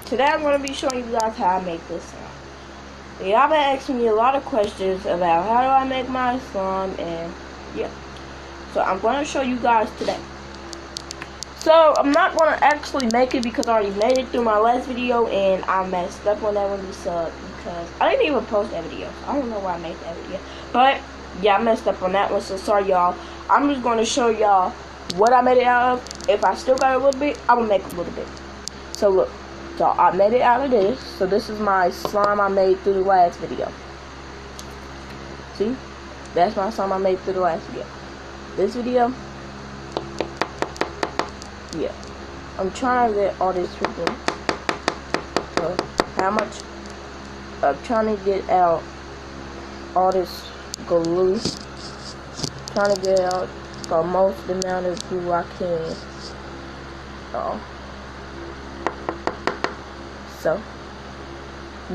today I'm going to be showing you guys how I make this slime. Y'all been asking me a lot of questions about how do I make my slime, and yeah. So I'm going to show you guys today. So I'm not going to actually make it because I already made it through my last video and I messed up on that one because I didn't even post that video. I don't know why I made that video. But yeah, I messed up on that one, so sorry y'all. I'm just going to show y'all what I made it out of. If I still got a little bit, I will make a little bit. So look, so I made it out of this. So this is my slime I made through the last video. See? That's my slime I made through the last video. This video, yeah. I'm trying to get all this freaking, how much? I'm trying to get out all this glue. Trying to get out the most amount of glue I can. So,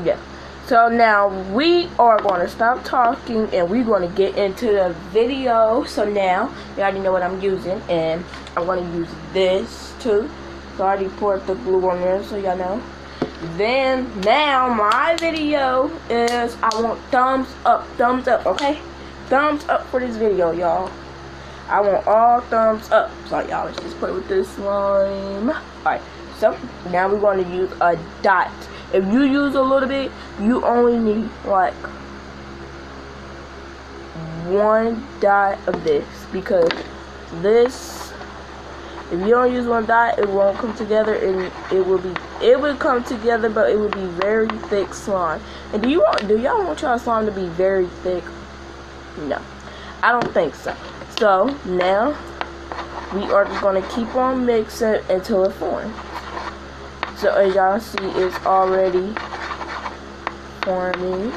yeah. So now we are going to stop talking and we're going to get into the video. So now you already know what I'm using, and I'm going to use this too. So I already poured the glue on there, so y'all know. Then now my video is I want thumbs up, okay? Thumbs up for this video, y'all. I want all thumbs up. So y'all, let's just play with this slime. Alright, so now we're going to use a dot. If you use a little bit, you only need like one dot of this, because this, if you don't use one dot, it won't come together, and it will come together, but it will be very thick slime. And do y'all want your slime to be very thick? No, I don't think so. So now we are just gonna keep on mixing until it forms. So as y'all see, it's already forming.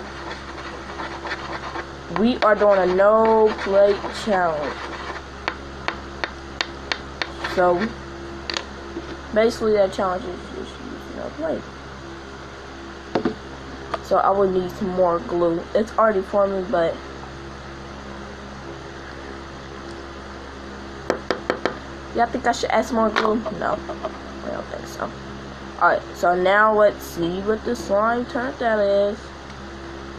We are doing a no plate challenge. So basically that challenge is just using no plate. So I would need some more glue. It's already forming, but y'all think I should add some more glue? No, I don't think so. Alright, so now let's see what the slime turned out as.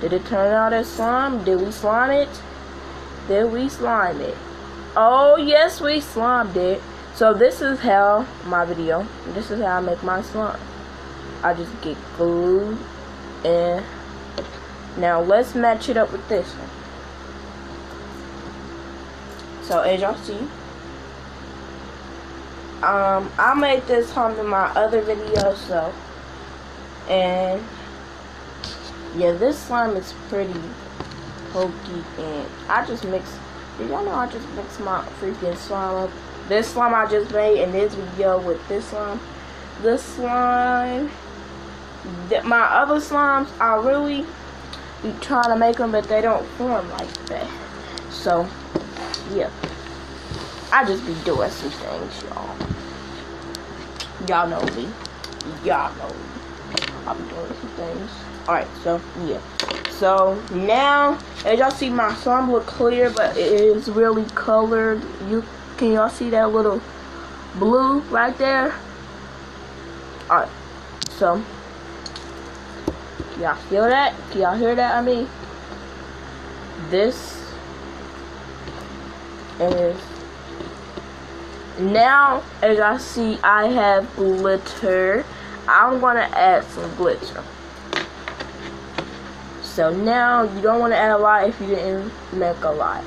Did it turn out as slime? Did we slime it? Did we slime it? Oh, yes, we slimed it. So this is how this is how I make my slime. I just get glue, and now let's match it up with this one. So as y'all see, I made this in my other video, so, and yeah, this slime is pretty hokey, and I just mixed, did y'all know I just mixed my freaking slime up? This slime I just made in this video with this slime. This slime, my other slimes, I really be trying to make them, but they don't form like that. So, yeah. I just be doing some things, y'all. Y'all know me. Y'all know me. I'll be doing some things. Alright, so, yeah. So, now, as y'all see, my slime look clear, but it is really colored. Can y'all see that little blue right there? Alright, so, y'all feel that? Can y'all hear that? I mean, this is... Now, as y'all see, I have glitter. I'm going to add some glitter. So now, you don't want to add a lot if you didn't make a lot.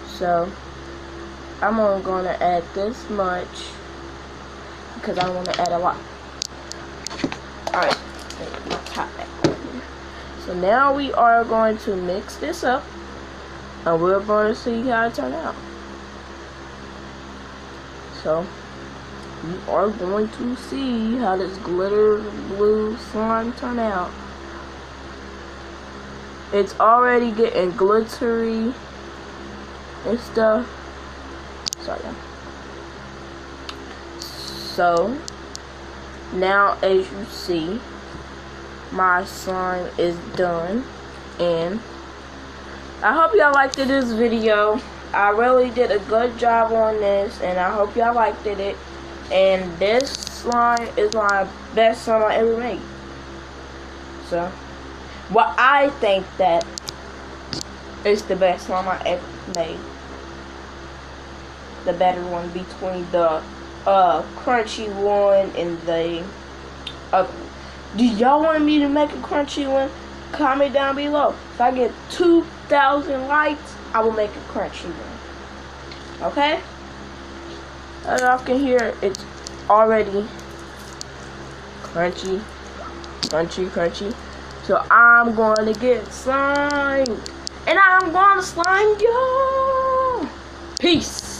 So, I'm only going to add this much because I don't want to add a lot. Alright, so now we are going to mix this up, and we're going to see how it turns out. So, we are going to see how this glitter blue slime turn out. It's already getting glittery and stuff. Sorry. So, now as you see, my slime is done, and I hope y'all liked this video. I really did a good job on this, and I hope y'all liked it. And this slime is my best slime I ever made. So, well, I think that it's the best slime I ever made. The better one between the crunchy one and the do y'all want me to make a crunchy one? Comment down below. If I get 2,000 likes, I will make a crunchy one. Okay? As y'all can hear, it's already crunchy. So I'm going to get slime. And I'm going to slime y'all. Peace.